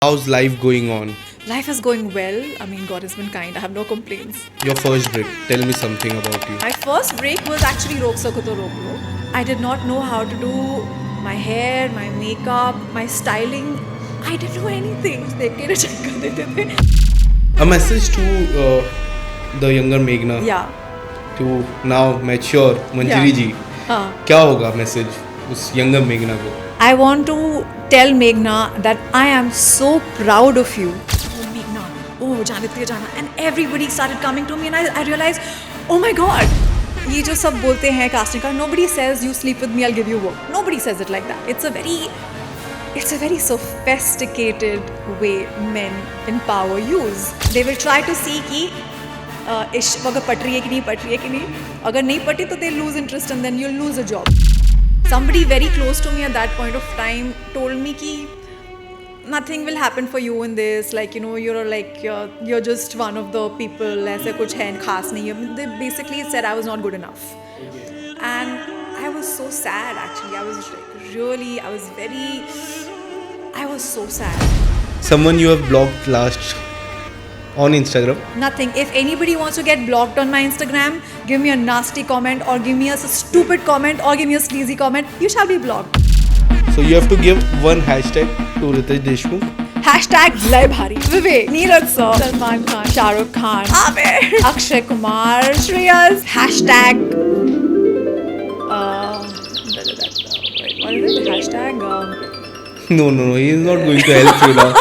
How's life going on? Life is going well. I mean, God has been kind. I have no complaints. Your first break. Tell me something about you. My first break was actually Rok Sako To Rok Lo. I did not know how to do my hair, my makeup, my styling. I didn't know anything. देख के ना check कर देते थे. A message to the younger Meghna, Yeah. to now mature Manjari ji. हाँ. क्या होगा message उस younger Meghna को? I want to tell Meghna that I am so proud of you. Oh, Meghna. Oh, Janitya Jana. And everybody started coming to me and I realized, oh my God. ये जो सब बोलते हैं casting का, nobody says you sleep with me, I'll give you work. Nobody says it like that. It's a very sophisticated way men in power use. They will try to see कि इश्क अगर पट रही है कि नहीं पट रही है कि नहीं. अगर नहीं पटी तो they lose interest and then you'll lose a job. Somebody very close to me at that point of time told me ki nothing will happen for you in this, like, you know, you're just one of the people, ऐसे कुछ है खास नहीं है. They basically said I was not good enough. And I was so sad actually. I was so sad. Someone you have blocked last on Instagram. Nothing. If anybody wants to get blocked on my Instagram, give me a nasty comment or give me a stupid comment or give me a sleazy comment, you shall be blocked. So you have to give one hashtag to Ritesh Deshmukh. Hashtag Lay Bhari. Vivek, Neeraj Sir, Salman Khan, Shah Rukh Khan, Amir, Akshay Kumar, Shreyas. Hashtag. What is it? Hashtag. No. He is not going to help you now.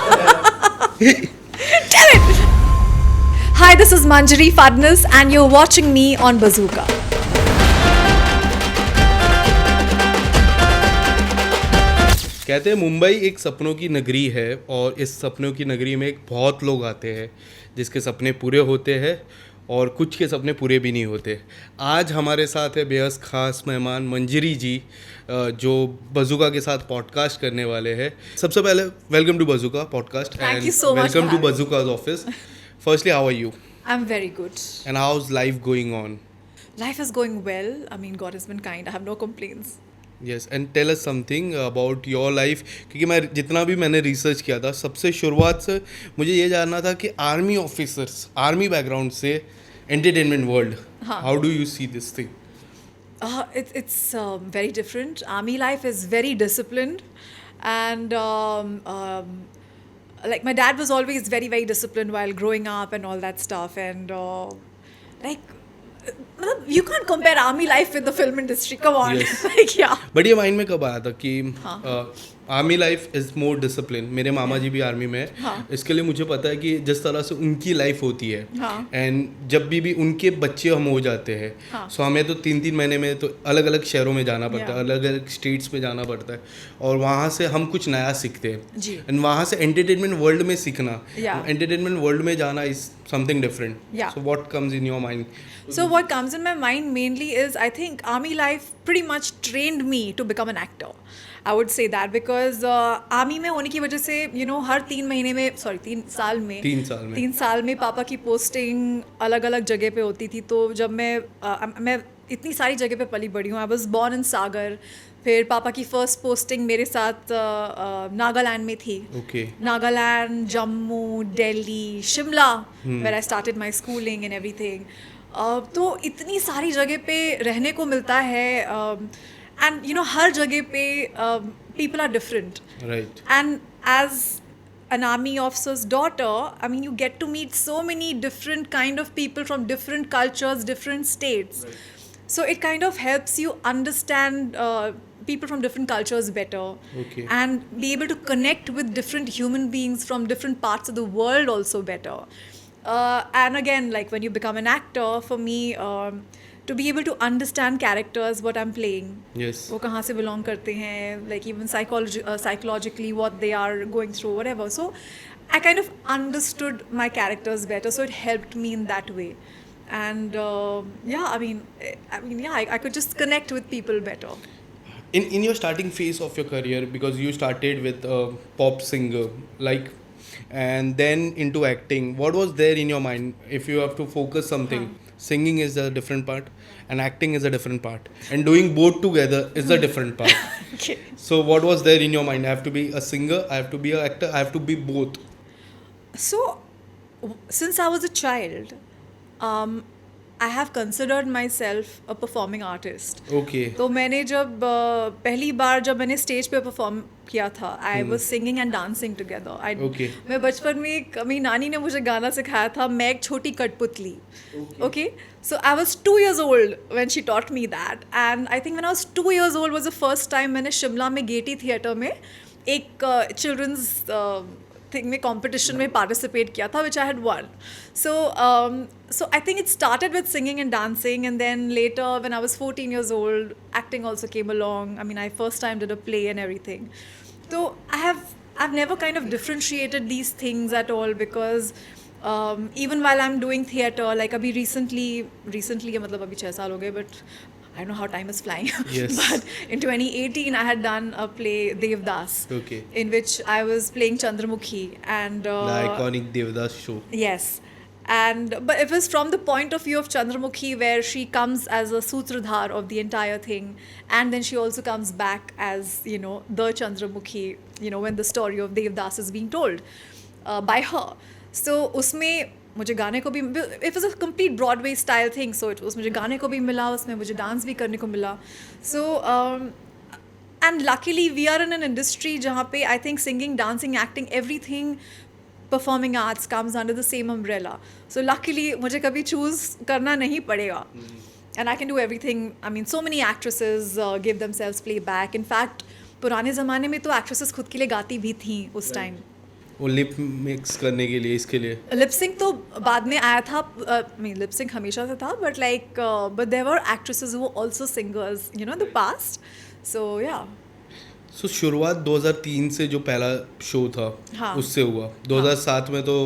Damn it! Hi, this is Manjari Fadnis, and you're watching me on Bazooka. कहते हैं मुंबई एक सपनों की नगरी है और इस सपनों की नगरी में बहुत लोग आते हैं जिसके सपने पूरे होते हैं और कुछ के सपने पूरे भी नहीं होते. आज हमारे साथ है बेहद ख़ास मेहमान मंजरी जी जो बजूका के साथ पॉडकास्ट करने वाले हैं. सबसे पहले welcome to Bazooka podcast Thank you so much welcome for to having Bazooka's office. Firstly how are you I'm very good. And how is life going on? Life is going well. I mean, God has been kind. I have no complaints. Yes and tell us something about your life. क्योंकि मैं जितना भी मैंने research किया था सबसे शुरुआत से मुझे ये जानना था कि आर्मी ऑफिसर्स आर्मी बैकग्राउंड से entertainment world, how do you see this thing? It's very different. Army life is very disciplined, and like my dad was always very very disciplined while growing up and all that stuff. And like you can't compare army life with the film industry. Come on, Yes. like yeah. But ये mind में कब आया था कि army life is more discipline? मेरे मामा जी भी army में है. हाँ. इसके लिए मुझे पता है कि जिस तरह से उनकी लाइफ होती है हाँ. एंड जब भी उनके बच्चे हम हो जाते हैं हाँ. सो हमें तो 3-3 महीने में तो अलग अलग शहरों में जाना पड़ता है, Yeah. अलग अलग स्टेट्स में जाना पड़ता है और वहाँ से हम कुछ नया सीखते हैं. जी. एंड वहाँ से एंटरटेनमेंट वर्ल्ड में सीखना, Yeah. एंटरटेनमेंट वर्ल्ड में जाना is something different. Yeah. So what comes in your mind? So what comes in my mind mainly is I think army life pretty much trained me to become an actor. I would say that because army में होने की वजह से you know हर 3 साल में 3 साल में पापा की पोस्टिंग अलग अलग जगह पे होती थी. तो जब मैं इतनी सारी जगह पे पली बड़ी हूँ. आई वॉज बॉर्न इन सागर. फिर पापा की फर्स्ट पोस्टिंग मेरे साथ नागालैंड में थी. Okay. Nagaland, Jammu, Delhi, Shimla, where I started my schooling and everything. तो इतनी सारी जगह पे रहने को मिलता है एंड यू नो हर जगह पे people are different. Right. And as an army officer's daughter, I mean, you get to meet so many different kind of people from different cultures, different states. Right. So it kind of helps you understand people from different cultures better. Okay. And be able to connect with different human beings from different parts of the world also better. And again, like when you become an actor, for me, to be able to understand characters, what I'm playing. Yes. वो कहाँ से belong करते हैं, like even psychologically what they are going through, whatever. So I kind of understood my characters better, so it helped me in that way. And yeah, I mean, yeah, I could just connect with people better. In your starting phase of your career, because you started with a pop singer, like, and then into acting, what was there in your mind if you have to focus something? singing is a different part and acting is a different part and doing both together is a different part. Okay. So what was there in your mind? I have to be a singer, I have to be an actor, I have to be both. So, since I was a child, um, I have considered myself a performing artist. Okay. तो मैंने जब पहली बार जब मैंने stage पे perform किया था I was singing and dancing together Okay. मैं बचपन में मेरी नानी ने मुझे गाना सिखाया था मैं एक छोटी कठपुतली okay so I was 2 years old when she taught me that and I think when I was 2 years old was the first time मैंने शिमला में गेटी थिएटर में एक चिल्ड्रंस थिंग में कंपटीशन में पार्टिसिपेट किया था which I had one so I think it started with singing and dancing and then later when I was 14 years old acting also came along. I mean I first time did a play and everything. So I've never kind of differentiated these things at all because even while I'm doing theatre like अभी recently मतलब अभी 6 साल हो गए but I don't know how time is flying. Yes. But in 2018 I had done a play Devdas Okay. in which I was playing Chandramukhi and The iconic Devdas show. yes. And but it was from the point of view of Chandramukhi where she comes as a sutradhar of the entire thing and then she also comes back as the Chandramukhi when the story of Devdas is being told by her. So उसमें मुझे गाने को भी it was a complete Broadway style thing so it was मुझे गाने को भी मिला उसमें मुझे डांस भी करने को मिला so and luckily we are in an industry जहाँ पे I think singing, dancing, acting, everything performing arts comes under the same umbrella. So luckily मुझे कभी choose करना नहीं पड़ेगा. And I can do everything. I mean so many actresses give themselves playback. In fact पुराने ज़माने में तो actresses खुद के लिए गाती भी थी उस time. वो लिप मिक्स करने के लिए इसके लिए लिप सिंक तो बाद में आया था लिप सिंक हमेशा से था but like but there were actresses who also singers in the past so yeah so शुरुआत 2003 से जो पहला शो था हाँ. उससे हुआ 2007 में तो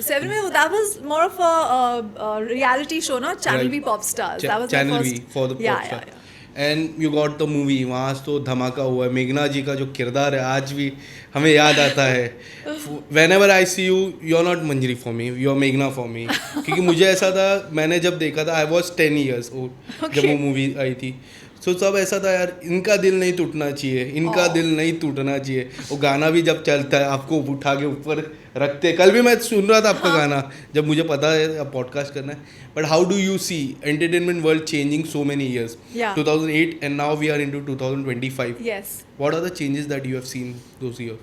7 में that was more of a reality show ना Channel V Pop Stars that was Channel my V first for the pop star and you got the movie वहाँ तो धमाका हुआ है मेघना जी का जो किरदार है आज भी हमें याद आता है whenever I see you you are not Manjari for me you are मेघना फॉर मी क्योंकि मुझे ऐसा था मैंने जब देखा था आई वॉज 10 years ओल्ड जब वो मूवी आई थी सो सब ऐसा था यार इनका दिल नहीं टूटना चाहिए इनका दिल नहीं टूटना चाहिए वो गाना भी जब चलता है आपको उठा के ऊपर रखते कल भी मैं सुन रहा था आपका गाना जब मुझे पता है अब पॉडकास्ट करना है but how do you see entertainment world changing so many years 2008 and now we are into 2025 yes what are the changes that you have seen those years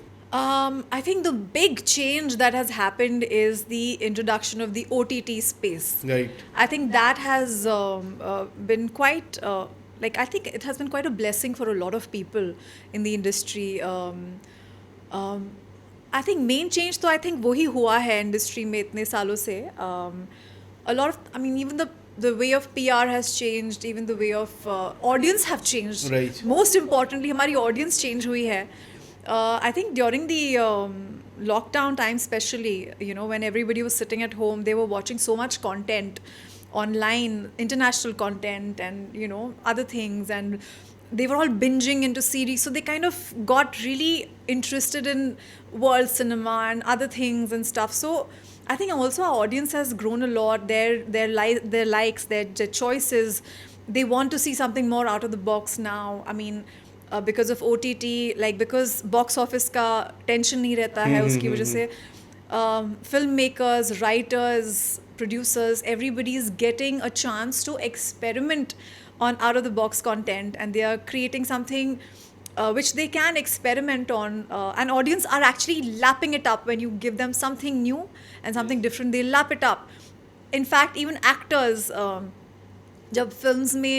I think the big change that has happened is the introduction of the OTT space. right I think that has been quite like I think it has been quite a blessing for a lot of people in the industry. I think main change तो I think वही हुआ है industry में इतने सालों से. A lot of I mean even the way of PR has changed, even the way of audience have changed. Right. Most importantly हमारी audience change हुई है. I think during the lockdown time especially, when everybody was sitting at home, they were watching so much content online, international content and, other things and they were all binging into series. So they kind of got really interested in world cinema and other things and stuff. So I think also our audience has grown a lot. Their likes, their choices, they want to see something more out of the box now. I mean, because of OTT, like because box office का tension नहीं रहता है उसकी वजह से filmmakers, writers, producers, everybody is getting a chance to experiment on out of the box content and they are creating something which they can experiment on and audience are actually lapping it up when you give them something new and something different they lap it up. In fact even actors जब films में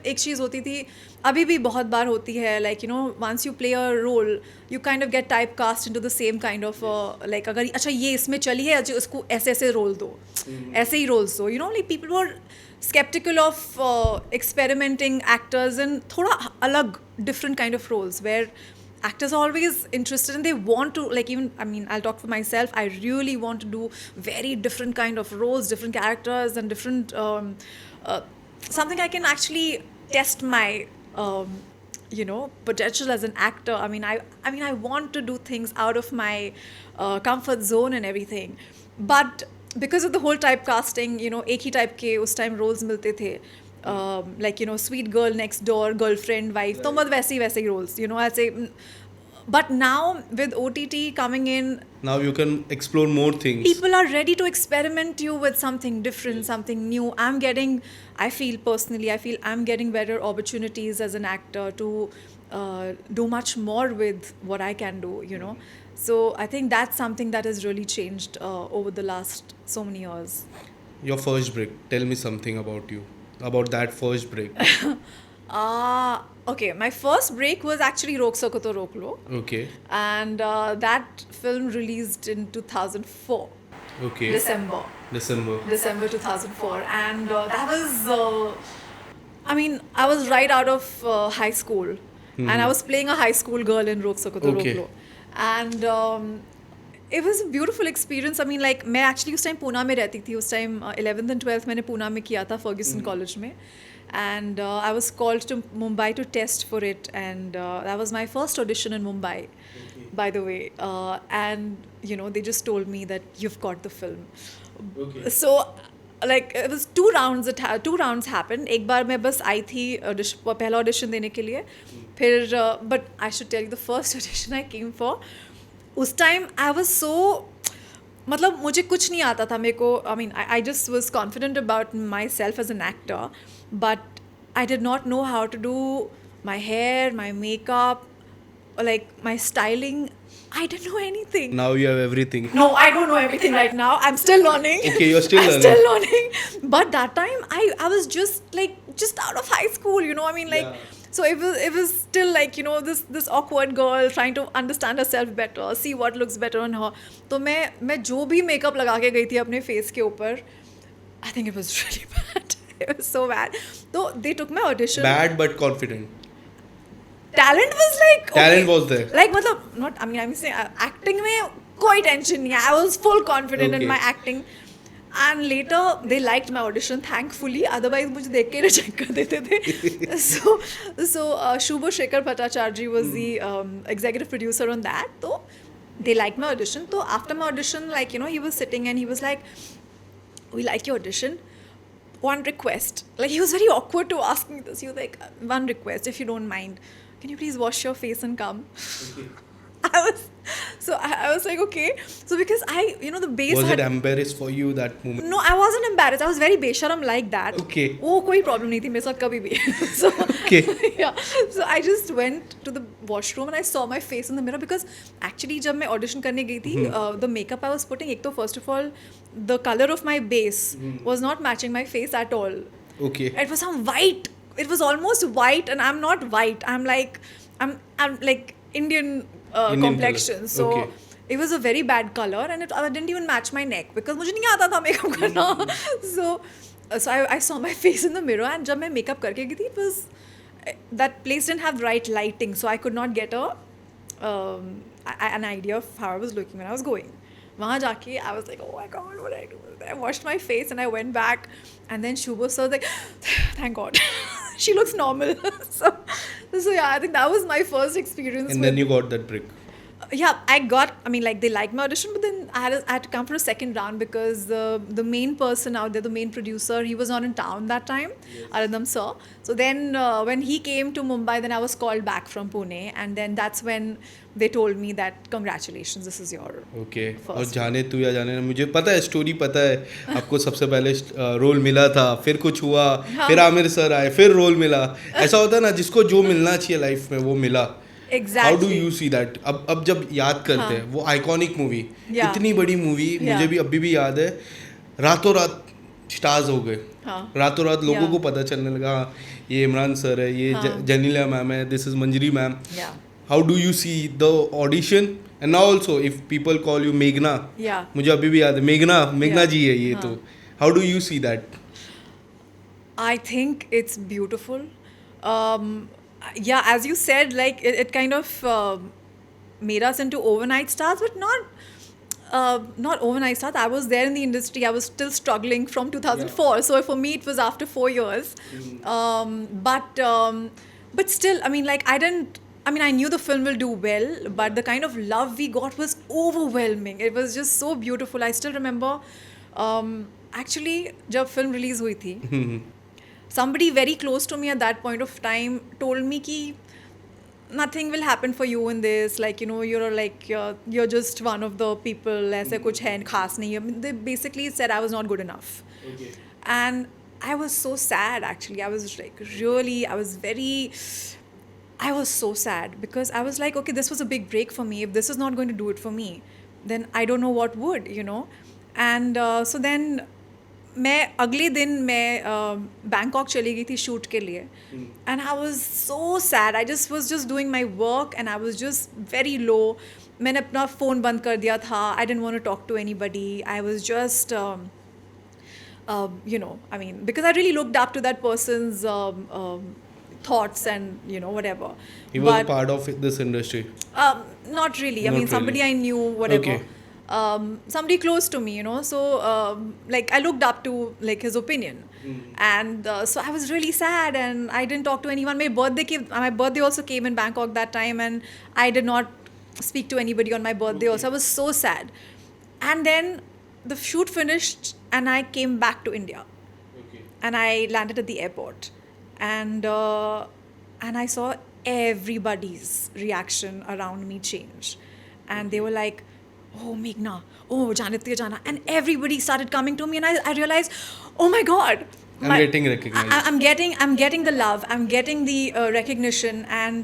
एक चीज़ होती थी अभी भी बहुत बार होती है like once you play a role you kind of get typecast into the same kind of like अगर अच्छा ये इसमें चली है अच्छा उसको ऐसे रोल दो ऐसे ही रोल्स दो like people were skeptical of experimenting actors in थोड़ा अलग different kind of roles where actors are always interested and they want to like even I mean I'll talk for myself I really want to do very different kind of roles different characters and different something I can actually test my potential as an actor. I mean I want to do things out of my comfort zone and everything but because of the whole typecasting, you know, एक ही type के उस time roles मिलते थे. Like, you know, sweet girl next door, girlfriend, wife, तो बहुत वैसे ही roles, you know, ऐसे. But now with OTT coming in, Now you can explore more things. people are ready to experiment you with something different, something new. I feel I'm getting better opportunities as an actor to do much more with what I can do, you know. So I think that's something that has really changed over the last so many years. Your first break. Tell me something about you. About that first break. Okay, my first break was actually Rok Sako To Rok Lo. Okay. And that film released in 2004, Okay. December. December 2004. And that was, I mean, I was right out of high school. And I was playing a high school girl in Rok Sako To Okay. Rok Lo. And it was a beautiful experience. I mean, like, मैं actually उस time Poona में रहती थी. उस time 11th and 12th मैंने पूना में किया था, Ferguson College में. And I was called to Mumbai to test for it. And that was my first audition in Mumbai, by the way. And, you know, they just told me that you've got the film. Okay. So, like, it was two rounds happened. एक बार मैं बस आई थी पहला audition देने के लिए. फिर but I should tell you, the first audition I came for, उस time I was so, मतलब मुझे कुछ नहीं आता था मेरे को. I mean, I just was confident about myself as an actor, but I did not know how to do my hair, my makeup, or like my styling. I didn't know anything. Now you have everything. No, I don't know everything right now. I'm still learning. Okay, you're still I'm learning. still learning. But that time, I was just out of high school, you know. I mean, like, Yeah. so it was still like, you know, this awkward girl trying to understand herself better, see what looks better on her. तो मैं जो भी makeup लगा के गई थी अपने face के ऊपर, I think it was really bad. It was so bad. So they took my audition. Bad but confident. Talent was like, Talent was there. like, मतलब not, I mean, I'm saying acting में कोई tension नहीं है. I was full confident in Okay. my acting. And later they liked my audition, thankfully. Otherwise मुझे देख के reject कर देते थे. So Shubho Shekhar Bhattacharya was the executive producer on that. So they liked my audition. So after my audition, like, you know, he was sitting and he was like, we like your audition. One request. Like, he was very awkward to ask me this. He was like, one request, if you don't mind. Can you please wash your face and come? I was like, okay. So because you know, the base Was had... it embarrassed for you that moment? No, I wasn't embarrassed. I was very besharam like that. Okay. वो कोई problem नहीं थी मेरे साथ कभी भी. So, Okay. Yeah. So I just went to the washroom and I saw my face in the mirror because actually जब मैं audition करने गई थी, the makeup I was putting, एक तो first of all, the color of my base was not matching my face at all. Okay. It was some white. It was almost white, and I'm not white. I'm like Indian Indian complexion. color. So Okay. it was a very bad color, and it didn't even match my neck because मुझे नहीं आता था makeup करना. So I saw my face in the mirror, and जब मैं makeup करके गई थी, it was that place didn't have right lighting, so I could not get an idea of how I was looking when I was going. वहाँ जाके I was like, oh my god, what did I do? I washed my face and I went back, and then Shubho sir was like, thank God, she looks normal. so yeah, I think that was my first experience. And then you got that break. Yeah, I mean, like, they liked my audition, but then I had to come for a second round because the main person out there, the main producer, he was not in town that time, Arindam sir. So then when he came to Mumbai, then I was called back from Pune, and then that's when they told me that congratulations, this is your Okay. first. और जाने तू या जाने ना, मुझे पता है, story पता है. आपको सबसे पहले रोल मिला था, फिर कुछ हुआ, फिर आमिर सर आए, फिर रोल मिला. ऐसा होता है ना, जिसको जो मिलना चाहिए लाइफ में वो मिला. Exactly. How do you see that? अब जब याद करते हैं वो आइकॉनिक मूवी, Yeah. इतनी बड़ी मूवी, मुझे भी अभी भी याद है, रातों रात स्टार्स हो गए. रातों रात लोगों Yeah. को पता चलने लगा, हाँ, ये इमरान सर है, ये जनीला मैम है, this is Manjari ma'am. Yeah. How do you see the audition? And now also if people call you मेघना, Yeah. मुझे अभी भी याद है, मेघना Yeah. जी है ये. तो how do you see that? I think it's beautiful. Yeah, as you said, like, it kind of made us into overnight stars, but not overnight stars. I was there in the industry. I was still struggling from 2004. So for me, it was after 4 years. But still, I mean, like, I knew the film will do well, but the kind of love we got was overwhelming. It was just so beautiful. I still remember Actually, जब film release हुई थी, somebody very close to me at that point of time told me कि nothing will happen for you in this, like, you know, you're just one of the people, ऐसे कुछ है खास नहीं है. I mean, they basically said I was not good enough. Okay. And I was so sad, actually. I was like, really, I was so sad, because I was like, okay, this was a big break for me. If this is not going to do it for me, then I don't know what would, you know. And so then मैं अगले दिन मैं Bangkok चली गई थी शूट के लिए, and I was so sad. I just was just doing my work and I was just very low. मैंने अपना फ़ोन बंद कर दिया था. I didn't want to talk to anybody. I was just you know, I mean, because I really looked up to that person's thoughts and, you know, whatever. He was part of this industry. Not really. I Not mean, somebody really. I knew, whatever. Okay. Somebody close to me, you know. So, like, I looked up to, like, his opinion. And so I was really sad, and I didn't talk to anyone. My birthday also came in Bangkok that time, and I did not speak to anybody on my birthday also. I was so sad. And then the shoot finished, and I came back to India. Okay. And I landed at the airport, and I saw everybody's reaction around me change, and they were like, "Oh, Meghna, oh, Jana," and everybody started coming to me, and I realized, oh my God, I'm getting recognized. I'm getting the love, I'm getting the recognition, and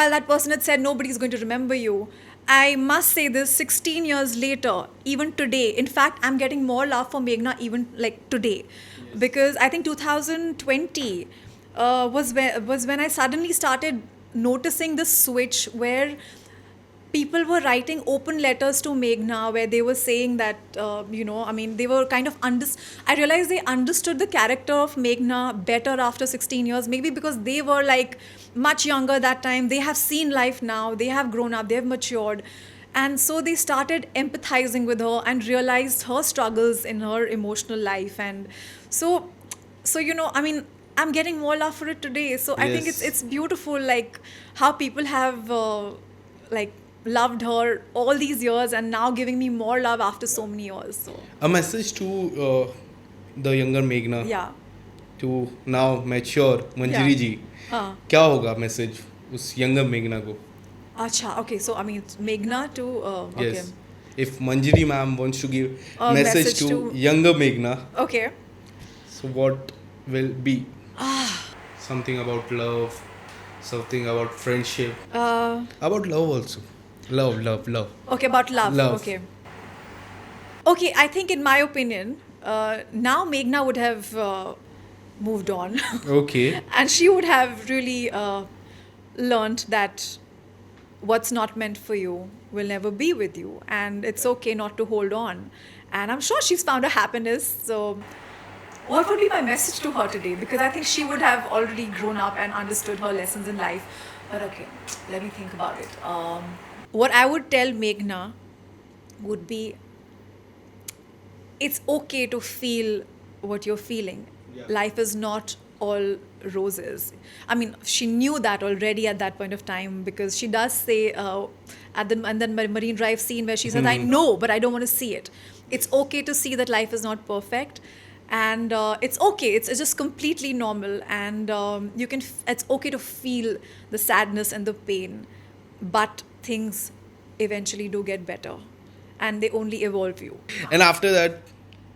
while that person had said nobody's going to remember you, I must say this, 16 years later, even today, in fact, I'm getting more love for Meghna even like today. Yes. Because I think 2020 was when I suddenly started noticing the switch where people were writing open letters to Meghna where they were saying that, you know, I mean, they were kind of I realized they understood the character of Meghna better after 16 years, maybe because they were like much younger that time. They have seen life now, they have grown up, they have matured. And so they started empathizing with her and realized her struggles in her emotional life. And so you know, I mean, I'm getting more love for it today. So I think Yes. it's beautiful, like how people have like loved her all these years, and now giving me more love after so many years. So A message to the younger Meghna, yeah. to now mature Manjari Yeah. ji. हाँ. क्या होगा message उस younger Meghna को? अच्छा, okay, so I mean Meghna to okay. Yes. If Manjari ma'am wants to give A message message to to- younger Meghna, Okay. so what will be? Something about love, something about friendship, about love also. Love. Okay, about love. Love. Okay, I think in my opinion, now Meghna would have moved on. Okay. And she would have really learned that what's not meant for you will never be with you, and it's okay not to hold on. And I'm sure she's found her happiness. So what would be my message to her today? Because I think she would have already grown up and understood her lessons in life. But okay, let me think about it. What I would tell Meghna would be, it's okay to feel what you're feeling. Yeah. Life is not all roses. I mean, she knew that already at that point of time, because she does say at the Marine Drive scene where she says, I know, but I don't want to see it. It's okay to see that life is not perfect. And it's okay. It's just completely normal. And it's okay to feel the sadness and the pain. But things eventually do get better. And they only evolve you. And after that,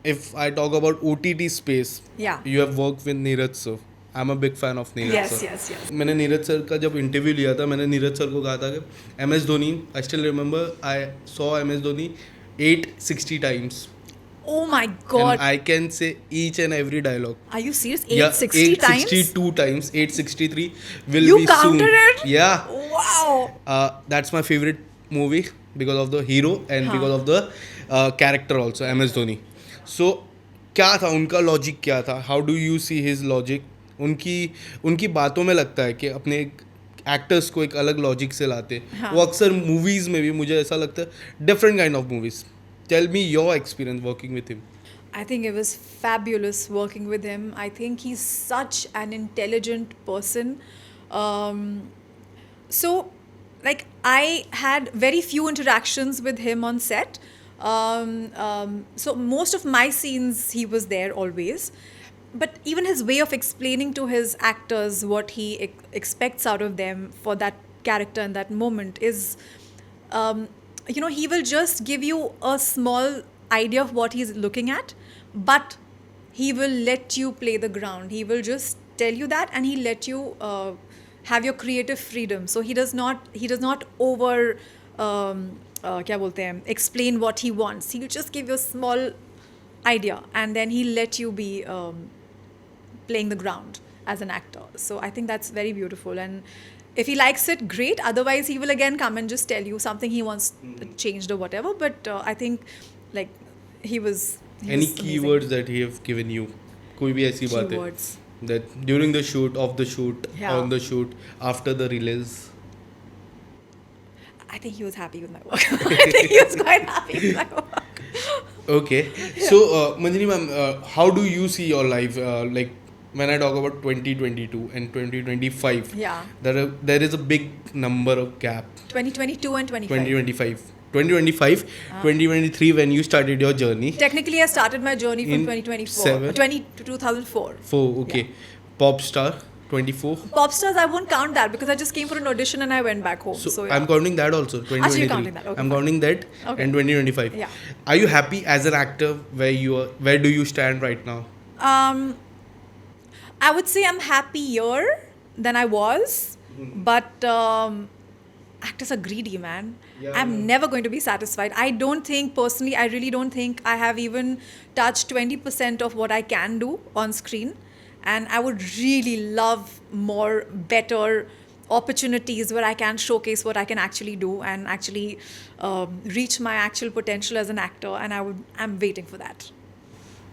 if I talk about OTT space, Yeah. you have worked with Neeraj sir. I'm a big fan of Neeraj Yes, sir. yes. मैंने Neeraj sir का जब interview लिया था, मैंने Neeraj sir को कहा था कि MS Dhoni, I still remember, I saw MS Dhoni 860 times. Oh my God. And I can say each and every dialogue. Are you serious? Yeah, 860 times? 862 times. 863 will You be soon. counted it? Yeah. Wow. That's my favorite movie because of the hero and हाँ. because of the character also, MS Dhoni. So क्या था उनका logic, क्या था? How do you see his logic? उनकी बातों में लगता है कि अपने एक्टर्स को एक अलग लॉजिक से लाते. हाँ. वो अक्सर मूवीज़ में भी मुझे ऐसा लगता है, different kind of movies. Tell me your experience working with him. I think it was fabulous working with him. I think he's such an intelligent person. So, like, I had very few interactions with him on set. So most of my scenes, he was there always. But even his way of explaining to his actors what he expects out of them for that character in that moment is, he will just give you a small idea of what he's looking at, but he will let you play the ground. He will just tell you that, and he let you have your creative freedom. So he does not over क्या बोलते हैं, explain what he wants. He'll just give you a small idea, and then he'll let you be playing the ground as an actor. So I think that's very beautiful. And if he likes it, great. Otherwise, he will again come and just tell you something he wants changed or whatever. But I think like he was. Any keywords that he have given you? कोई भी ऐसी बात है Keywords. that during the shoot, off the shoot, Yeah. on the shoot, after the release? I think he was happy with my work. I think he was quite happy with my work. Okay. So, Manjini ma'am, how do you see your life? Like when I talk about 2022 and 2025, Yeah. there is a big number of gap. 2022 and 25. 2025. 2025, 2023 when you started your journey. Technically, I started my journey from In 2024. 2004. Okay. Pop star, 24. Pop stars, I won't count that because I just came for an audition and I went back home. So yeah. I'm counting that also, 2023. you're counting that, okay, I'm fine. counting that Okay. and 2025. Yeah. Are you happy as an actor where do you stand right now? I would say I'm happier than I was, but actors are greedy, man. Yeah, I'm yeah. never going to be satisfied. I really don't think I have even touched 20% of what I can do on screen. And I would really love more, better opportunities where I can showcase what I can actually do and actually reach my actual potential as an actor. And I'm waiting for that.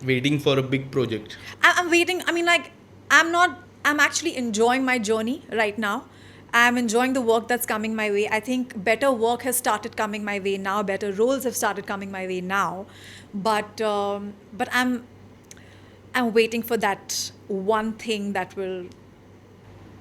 Waiting for a big project. I'm waiting. I mean, like, I'm actually enjoying my journey right now. I'm enjoying the work that's coming my way. I think better work has started coming my way now. Better roles have started coming my way now. But I'm waiting for that one thing that will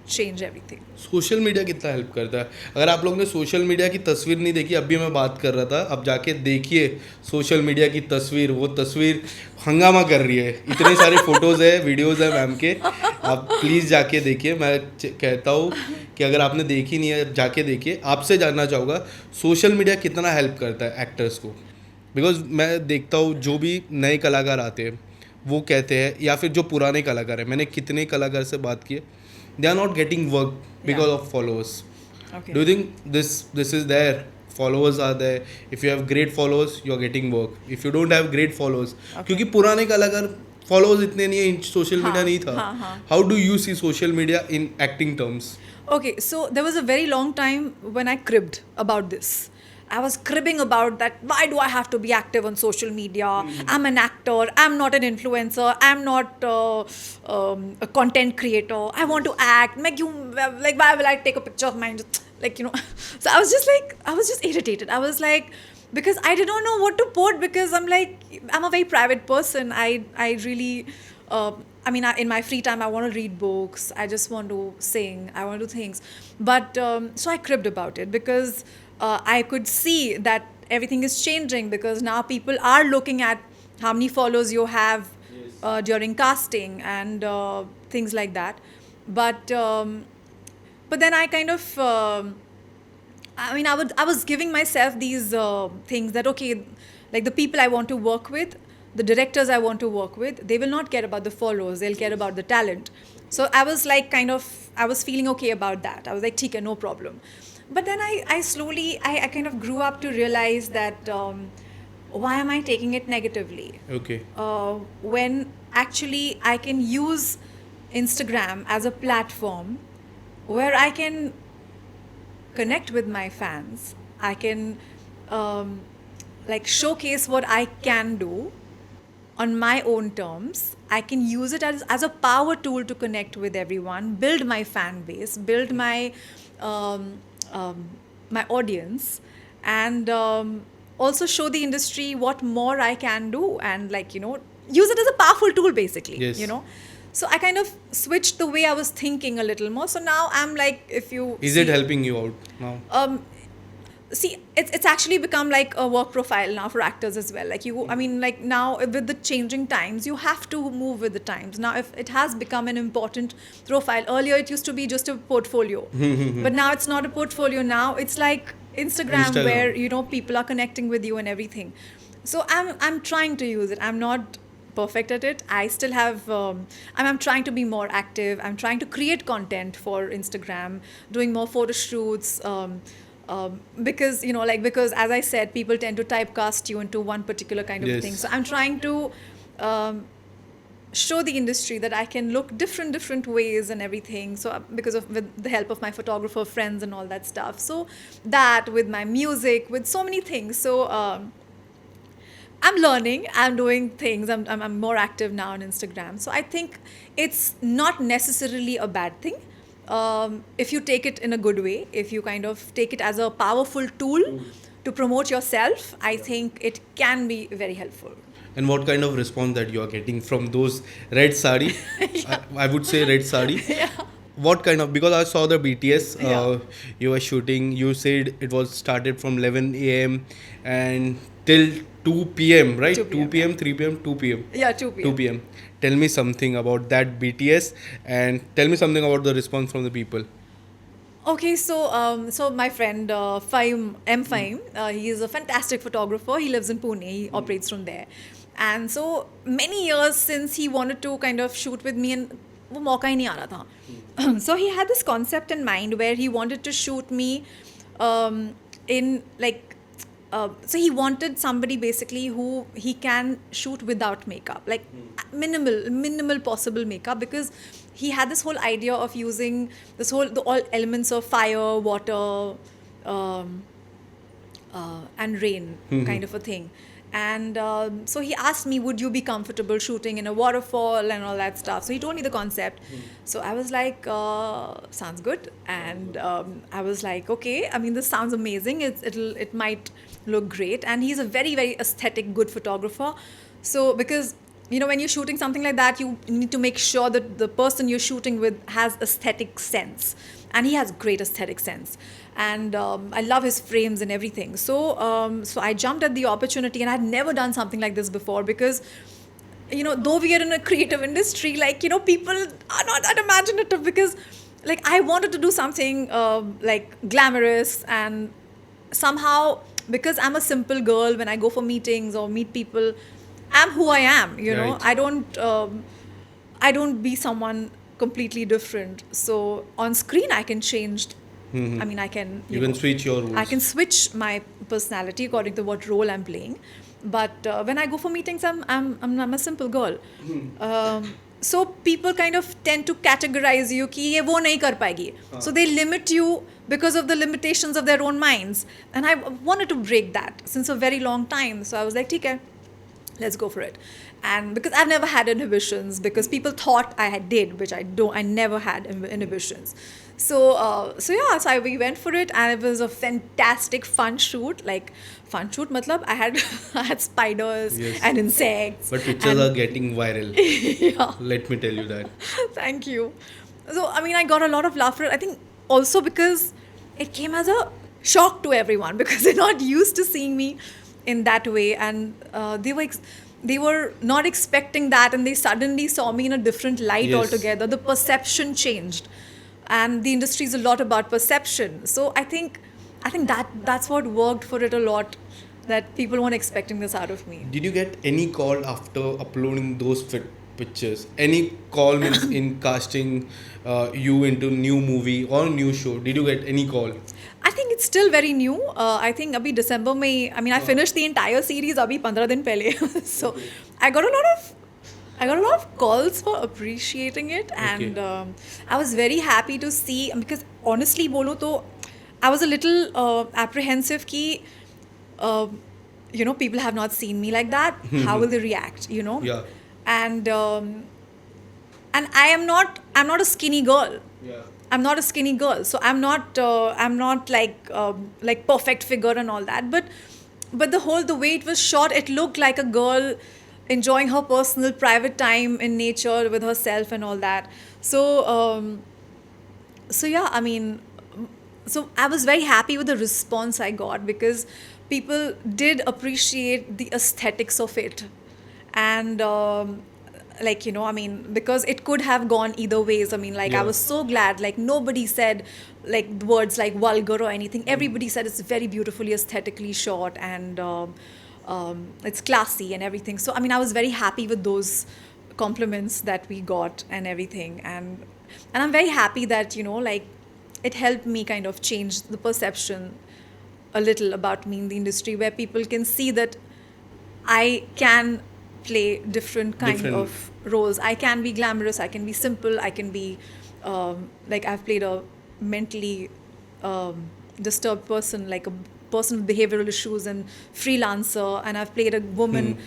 change everything. Social media कितना help करता है? अगर आप लोग ने social media की तस्वीर नहीं देखी, अभी मैं बात कर रहा था, अब जाके देखिए सोशल मीडिया की तस्वीर. वो तस्वीर हंगामा कर रही है. इतने सारे फोटोज़ है, वीडियोज़ है मैम के. आप प्लीज़ जाके देखिए. मैं कहता हूँ कि अगर आपने देखी नहीं है जाके देखिए. आपसे जानना चाहूँगा सोशल मीडिया कितना हेल्प करता है एक्टर्स को? बिकॉज मैं देखता हूँ जो भी नए कलाकार आते हैं वो कहते हैं, या फिर जो पुराने कलाकार हैं, मैंने कितने कलाकार से बात की है, they are not getting work because of followers. Okay. Do you think this is there? Followers are there. If you have great followers, you are getting work. If you don't have great followers, क्योंकि पुराने कलाकार followers इतने नहीं है, social media नहीं था. How do you see social media in acting terms? Okay, so there was a very long time when I cribbed about this. I was cribbing about that. Why do I have to be active on social media? I'm an actor. I'm not an influencer. I'm not a content creator. I want to act. Like, why will I take a picture of mine? Like, So I was just irritated. I was like, because I did not know what to put, because I'm a very private person. I really, in my free time, I want to read books. I just want to sing. I want to do things. But, so I cribbed about it because I could see that everything is changing, because now people are looking at how many followers you have during casting and things like that. But then I kind of, I was giving myself these things that, okay, like the people I want to work with, the directors I want to work with, they will not care about the followers, they'll care about the talent. So I was like I was feeling okay about that. I was like, okay, no problem. But then I slowly kind of grew up to realize that why am I taking it negatively? Okay. When actually I can use Instagram as a platform where I can connect with my fans. I can showcase what I can do on my own terms. I can use it as a power tool to connect with everyone, build my fan base, build my my audience, and also show the industry what more I can do, and use it as a powerful tool, basically. Yes. So I kind of switched the way I was thinking a little more. So now I'm like, Is it helping you out now? see, it's actually become like a work profile now for actors as well. Like you, I mean, like now with the changing times, you have to move with the times. Now, if it has become an important profile, earlier it used to be just a portfolio, but now it's not a portfolio. Now it's like Instagram, where people are connecting with you and everything. So I'm trying to use it. I'm not perfect at it. I still have. I'm trying to be more active. I'm trying to create content for Instagram, doing more photo shoots. Because because as I said, people tend to typecast you into one particular kind of thing. Yes. So I'm trying to show the industry that I can look different ways and everything. So because of with the help of my photographer friends and all that stuff. So that with my music, with so many things. So I'm learning. I'm doing things. I'm more active now on Instagram. So I think it's not necessarily a bad thing. If you take it in a good way, if you kind of take it as a powerful tool to promote yourself, I think it can be very helpful. And what kind of response that you are getting from those red sari? I would say red sari. Yeah. What kind of, because I saw the BTS Yeah. you were shooting, you said it was started from 11 a.m. and till 2 p.m., right? 2 2 p.m., p.m., 3 p.m., 2 p.m. Yeah, 2 p.m. 2 p.m. Tell me something about that BTS and tell me something about the response from the people. Okay, so my friend Faim M Faim, he is a fantastic photographer. He lives in Pune. He operates from there, and so many years since he wanted to kind of shoot with me, and वो मौका ही नहीं आ रहा था. So he had this concept in mind where he wanted to shoot me in like. So he wanted somebody basically who he can shoot without makeup, like minimal possible makeup, because he had this whole idea of using the all elements of fire, water, and rain kind of a thing. And so he asked me, would you be comfortable shooting in a waterfall and all that stuff? So he told me the concept. So I was like, sounds good. And I was like, okay, I mean, this sounds amazing. It might look great. And he's a very aesthetic, good photographer. So because when you're shooting something like that, you need to make sure that the person you're shooting with has aesthetic sense. And he has great aesthetic sense. And I love his frames and everything. So I jumped at the opportunity, and I had never done something like this before because, though we are in a creative industry, like, people are not that imaginative because, like, I wanted to do something like glamorous, and somehow, because I'm a simple girl, when I go for meetings or meet people, I'm who I am, Right. I don't be someone completely different. So on screen, I can change. I mean, I can. You can switch your I roles. can switch my personality according to what role I'm playing. But when I go for meetings, I'm a simple girl. So people kind of tend to categorize you कि ये वो नहीं कर पाएगी. So they limit you because of the limitations of their own minds. And I wanted to break that since a very long time. So I was like, ठीक है, let's go for it. And because I've never had inhibitions, because people thought I did, which I don't. I never had inhibitions. So we went for it, and it was a fantastic fun shoot. Like fun shoot, matlab I had I had spiders Yes. and insects. But pictures and- are getting viral. yeah. Let me tell you that. Thank you. So, I mean, I got a lot of laughter. I think also because it came as a shock to everyone because they're not used to seeing me in that way. And they were not expecting that, and they suddenly saw me in a different light Yes. altogether. The perception changed. And the industry is a lot about perception. So I think that's what worked for it a lot, that people weren't expecting this out of me. Did you get any call after uploading those pictures? Any call means in casting you into new movie or new show? Did you get any call? I think it's still very new. I think abhi December mein, I mean, I finished the entire series abhi 15 din pehle. So I got a lot of calls for appreciating it, and I was very happy to see, because honestly bolo to I was a little apprehensive ki people have not seen me like that. How will they react? Yeah. And I'm not a skinny girl. Yeah. I'm not a skinny girl, so I'm not like perfect figure and all that. But the way it was shot, it looked like a girl enjoying her personal private time in nature with herself and all that. So yeah, I mean, so I was very happy with the response I got because people did appreciate the aesthetics of it. And like, you know, I mean, because it could have gone either ways. I mean, like, I Yeah. was so glad, like, nobody said like words like vulgar or anything. Everybody said it's very beautifully aesthetically shot, and it's classy and everything. So, I mean, I was very happy with those compliments that we got and everything. And I'm very happy that, you know, like, it helped me kind of change the perception a little about me in the industry, where people can see that I can play different kind Different. of roles. I can be glamorous, I can be simple, I can be like, I've played a mentally disturbed person, like a person with behavioral issues and freelancer, and I've played a woman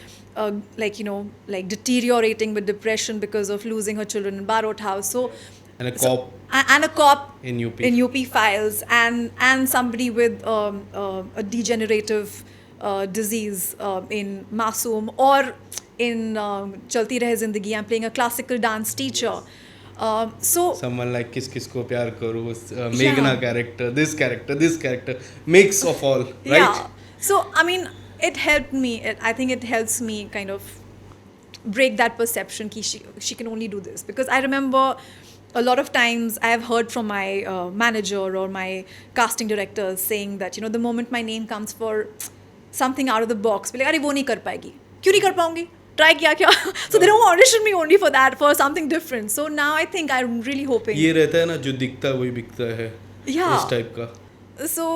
like, you know, like deteriorating with depression because of losing her children in Barot House. So And a cop and a cop in UP. in UP files, and somebody with a degenerative disease in Masoom, or in Chalti Rahe Zindagi, I'm playing a classical dance teacher. So Someone like Kis Kis Ko Pyar Karu, Meghna character, this character, mix of all, right? yeah, so I mean, it helped me. I think it helps me kind of break that perception ki she can only do this. Because I remember a lot of times I have heard from my manager or my casting director saying that, you know, the moment my name comes for something out of the box, like, अरे वो नहीं कर पाएगी, क्यों नहीं कर पाऊंगी, try किया क्या. So they don't audition me only for that, for something different. So now I think I'm really hoping. ये रहता है ना, जो दिखता है वही बिकता है, Yeah. इस टाइप का. So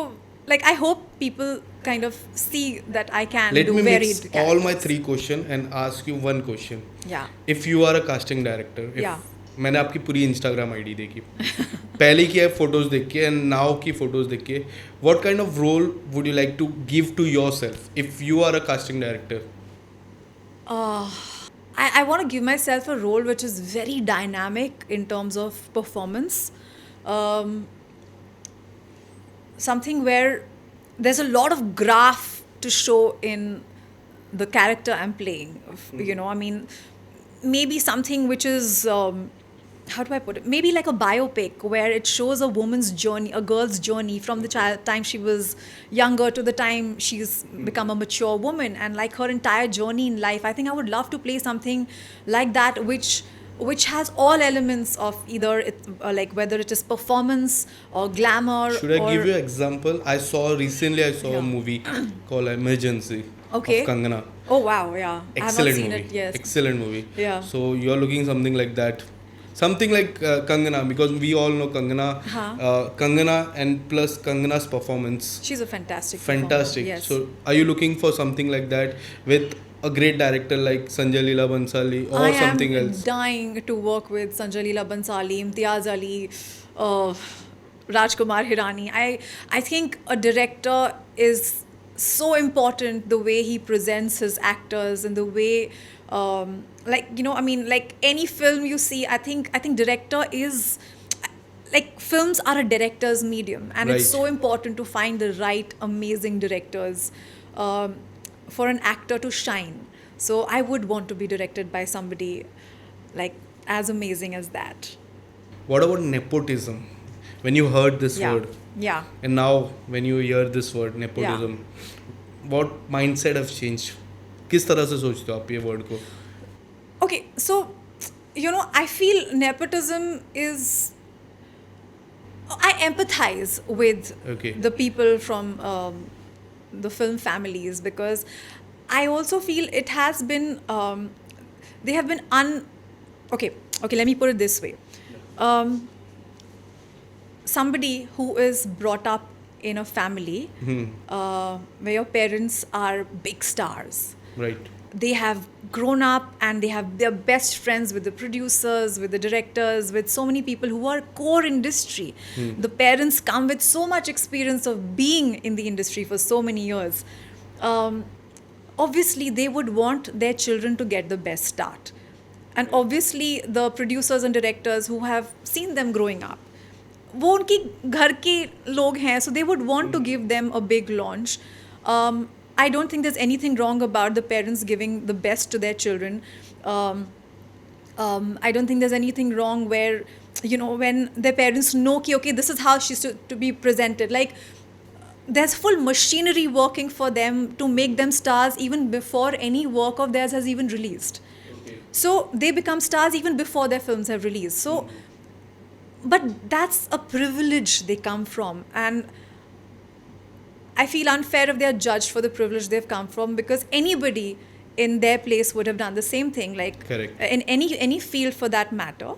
like, I hope people kind of see that I can Let do me varied mix all my characters. 3 questions and ask you one question. Yeah. If you are a casting director, Yeah. मैंने आपकी पूरी Instagram ID देखी, पहले की है photos देख के and now की फोटोज देख के, what kind of role would you like to give to yourself if you are a casting director? I want to give myself a role which is very dynamic in terms of performance. Something where there's a lot of graph to show in the character I'm playing. You know, I mean, maybe something which is, how do I put it? Maybe like a biopic where it shows a woman's journey, a girl's journey from the time she was younger to the time she's become a mature woman, and like her entire journey in life. I think I would love to play something like that, which has all elements of either like, whether it is performance or glamour. Should I or, give you an example? I saw recently a Yeah. movie called Emergency Okay. of Kangana. Oh wow, yeah. I have Excellent not seen movie. it. Yes. Excellent movie. Yeah. So you're looking something like that. Something like Kangana, because we all know Kangana. Kangana and plus Kangana's performance. She's a fantastic performer. Fantastic. Yes. So are you looking for something like that with a great director like Sanjay Leela Bansali or I something am else? dying to work with Sanjay Leela Bansali, Imtiaz Ali, Rajkumar Hirani. I think a director is so important, the way he presents his actors and the way, like, you know, I mean, like any film you see, I think director is, like, films are a director's medium, and it's Right. so important to find the right amazing directors for an actor to shine. So I would want to be directed by somebody like as amazing as that. What about nepotism? When you heard this Yeah. word, Yeah. and now when you hear this word nepotism, what mindset have changed? किस तरह से सोचते हो आप ये word को? Okay, so, you know, I feel nepotism is, I empathize with Okay. the people from the film families, because I also feel it has been, they have been okay, let me put it this way. Somebody who is brought up in a family where your parents are big stars, Right. they have grown up and they're best friends with the producers, with the directors, with so many people who are core industry. The parents come with so much experience of being in the industry for so many years. Obviously they would want their children to get the best start, and obviously the producers and directors who have seen them growing up, वो उनकी घर के लोग हैं, so they would want to give them a big launch. I don't think there's anything wrong about the parents giving the best to their children. I don't think there's anything wrong where, you know, when their parents know ki, okay, this is how she's to be presented, like there's full machinery working for them to make them stars even before any work of theirs has even released. So they become stars even before their films have released. So but that's a privilege they come from, and I feel unfair if they are judged for the privilege they've come from, because anybody in their place would have done the same thing, like Correct. in any field for that matter.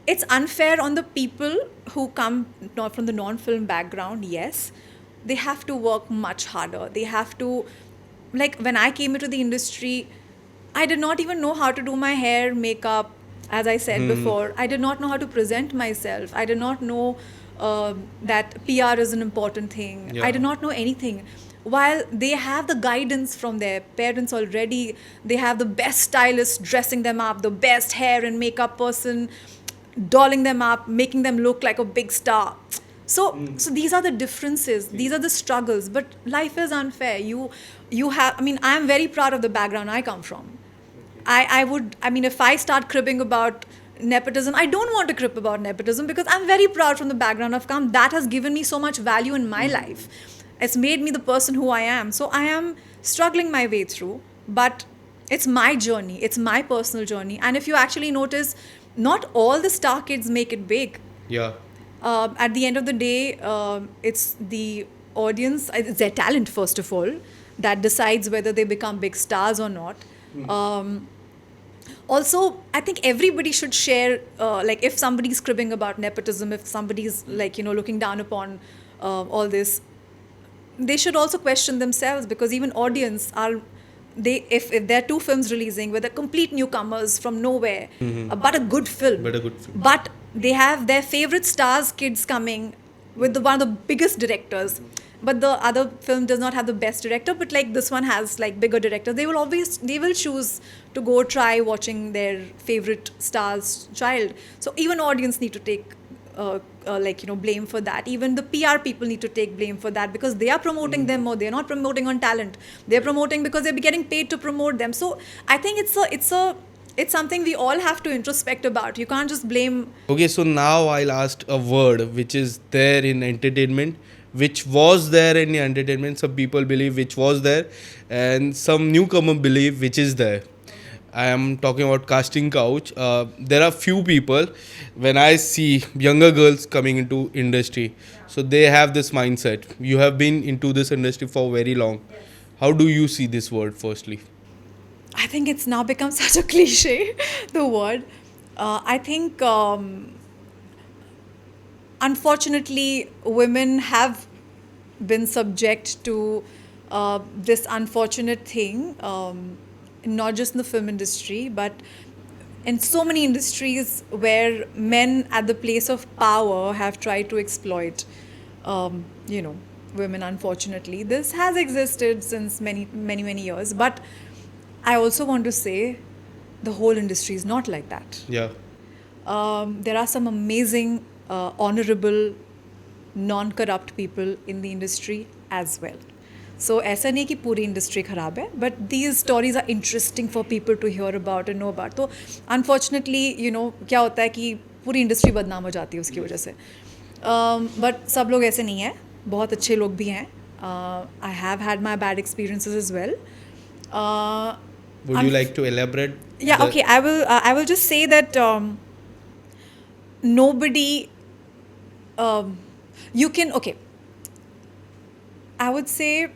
It's unfair on the people who come not from the non-film background. Yes, they have to work much harder. They have to, like when I came into the industry, I did not even know how to do my hair, makeup. As I said before, I did not know how to present myself. I did not know that PR is an important thing. Yeah. I did not know anything. While they have the guidance from their parents already, they have the best stylist dressing them up, the best hair and makeup person dolling them up, making them look like a big star. So these are the differences. These are the struggles. But life is unfair. You have. I mean, I am very proud of the background I come from. I mean, if I start cribbing about nepotism, I don't want to crib about nepotism, because I'm very proud from the background I've come. That has given me so much value in my life. It's made me the person who I am. So I am struggling my way through, but it's my journey. It's my personal journey. And if you actually notice, not all the star kids make it big. Yeah. At the end of the day, it's the audience, it's their talent, first of all, that decides whether they become big stars or not. Also, I think everybody should share, like if somebody's cribbing about nepotism, if somebody's like, you know, looking down upon all this, they should also question themselves, because even audience are, they if there are two films releasing with a complete newcomers from nowhere, but a good film, but they have their favorite stars kids coming with one of the biggest directors, but the other film does not have the best director, but like this one has like bigger directors, they will choose to go try watching their favorite star's child. So even audience need to take like, you know, blame for that. Even the PR people need to take blame for that, because they are promoting them more. They're not promoting on talent. They're promoting because they're getting paid to promote them. So I think it's something we all have to introspect about. You can't just blame. Okay, so now I'll ask a word which is there in entertainment, which was there in the entertainment. Some people believe which was there, and some newcomer believe which is there. I am talking about casting couch. There are few people, when I see younger girls coming into industry, so they have this mindset. You have been into this industry for very long. How do you see this word firstly? I think it's now become such a cliche, the word. I think, unfortunately, women have been subject to this unfortunate thing, not just in the film industry, but in so many industries where men at the place of power have tried to exploit, you know, women, unfortunately. This has existed since many, many, many years. But I also want to say the whole industry is not like that. Yeah. There are some amazing, honorable, non-corrupt people in the industry as well. So ऐसा नहीं कि पूरी industry खराब है, but these stories are interesting for people to hear about and know about. तो unfortunately, you know, क्या होता है कि पूरी industry बदनाम हो जाती है उसकी वजह से. But सब लोग ऐसे नहीं हैं, बहुत अच्छे लोग भी हैं. I have had my bad experiences as well. Would you like to elaborate? Yeah, okay. I will just say that nobody. You can, okay. I would say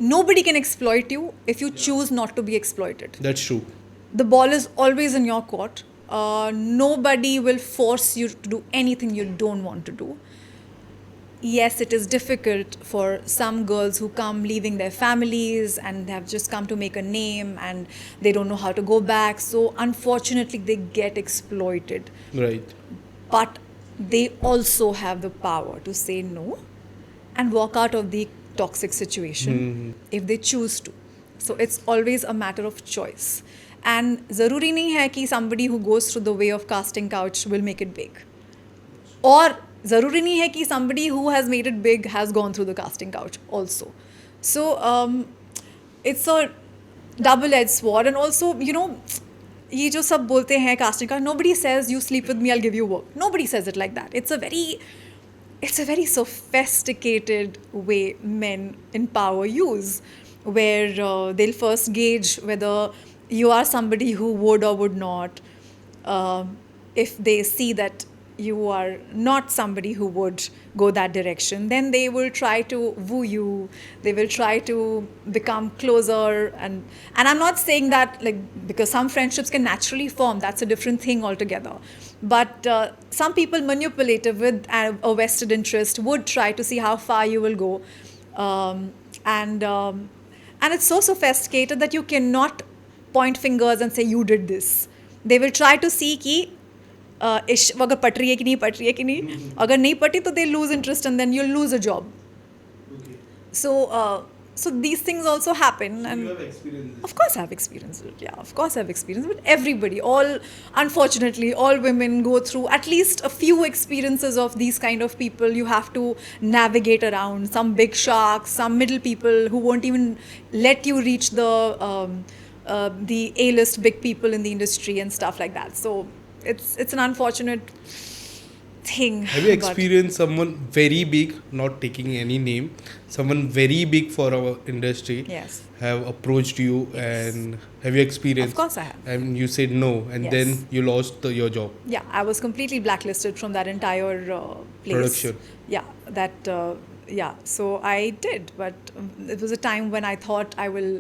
nobody can exploit you if you choose not to be exploited. That's true. The ball is always in your court. Nobody will force you to do anything you don't want to do. Yes, it is difficult for some girls who come leaving their families and have just come to make a name and they don't know how to go back. So unfortunately, they get exploited. Right. But they also have the power to say no and walk out of the toxic situation if they choose to. So it's always a matter of choice. And zaruri nahi hai ki somebody who goes through the way of casting couch will make it big. Or zaruri nahi hai ki somebody who has made it big has gone through the casting couch also. So it's a double-edged sword. And also, you know, ये जो सब बोलते हैं casting का, nobody says you sleep with me, I'll give you work. Nobody says it like that. It's a very sophisticated way men in power use, where they'll first gauge whether you are somebody who would or would not. If they see that you are not somebody who would go that direction, then they will try to woo you. They will try to become closer, and I'm not saying that like because some friendships can naturally form. That's a different thing altogether. But some people manipulative with a vested interest would try to see how far you will go, um, and um, and it's so sophisticated that you cannot point fingers and say you did this. They will try to see कि वो अगर पट रही है कि नहीं पट रही है कि नहीं, अगर नहीं पटी तो they lose interest and then you'll lose a job. So these things also happen, and of course I've experienced it. Yeah, of course I've experienced it. But everybody, unfortunately, all women go through at least a few experiences of these kind of people. You have to navigate around some big sharks, some middle people who won't even let you reach the A-list big people in the industry and stuff like that. So it's an unfortunate thing. Have you but- experienced someone very big, not taking any name, someone very big for our industry Yes. have approached you, and have you experienced? Of course I have. And you said no, and Yes. then you lost your job. Yeah, I was completely blacklisted from that entire place. Production. Yeah, yeah. So I did, but it was a time when I thought I will,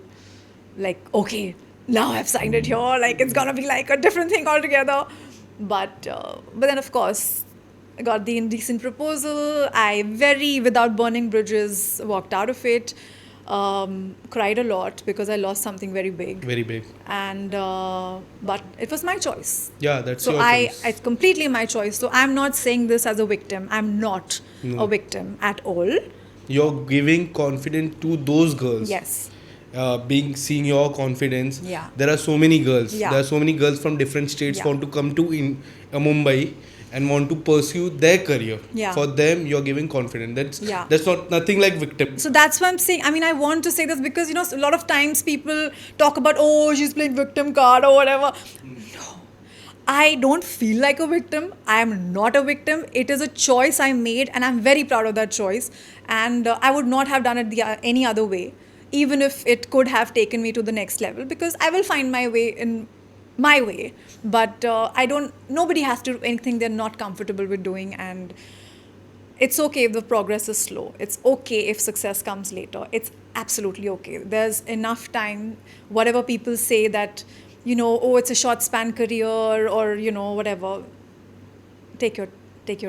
like, okay, now I've signed it here, like it's gonna be like a different thing altogether. But then of course, I got the indecent proposal. I without burning bridges, walked out of it. Cried a lot because I lost something very big. Very big. And but it was my choice. Yeah, that's So your choice. it's completely my choice. So I'm not saying this as a victim. I'm not a victim at all. You're giving confidence to those girls. Yes. Seeing your confidence. Yeah. There are so many girls. Yeah. There are so many girls from different states Yeah. want to come to Mumbai and want to pursue their career. Yeah. For them, you're giving confidence. Yeah. That's not nothing like victim. So that's why I'm saying, I mean, I want to say this because, you know, a lot of times people talk about, oh, she's playing victim card or whatever. No. I don't feel like a victim. I am not a victim. It is a choice I made, and I'm very proud of that choice. And I would not have done it any other way, even if it could have taken me to the next level, because I will find my way in my way. But nobody has to do anything they're not comfortable with doing. And it's okay if the progress is slow. It's okay if success comes later. It's absolutely okay. There's enough time. Whatever people say that, you know, oh, it's a short span career or, you know, whatever. Take your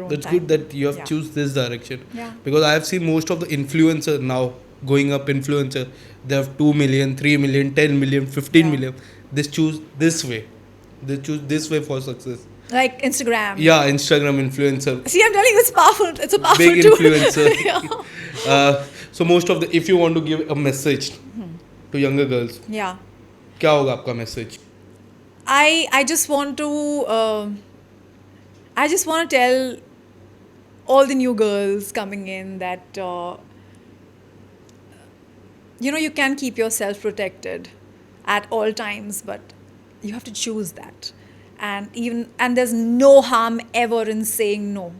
own That's time. good that you have Yeah. choose this direction. Yeah. Because I have seen most of the influencer now going up influencer. They have 2 million, 3 million, 10 million, 15 Yeah. million. They choose this way. They choose this way for success. Like Instagram. Yeah, Instagram influencer. See, I'm telling you, it's powerful. It's a powerful Big tool. influencer. Yeah. So most of if you want to give a message to younger girls, Yeah. क्या होगा आपका message? I just want to tell all the new girls coming in that you know, you can keep yourself protected at all times, but you have to choose that. And there's no harm ever in saying no.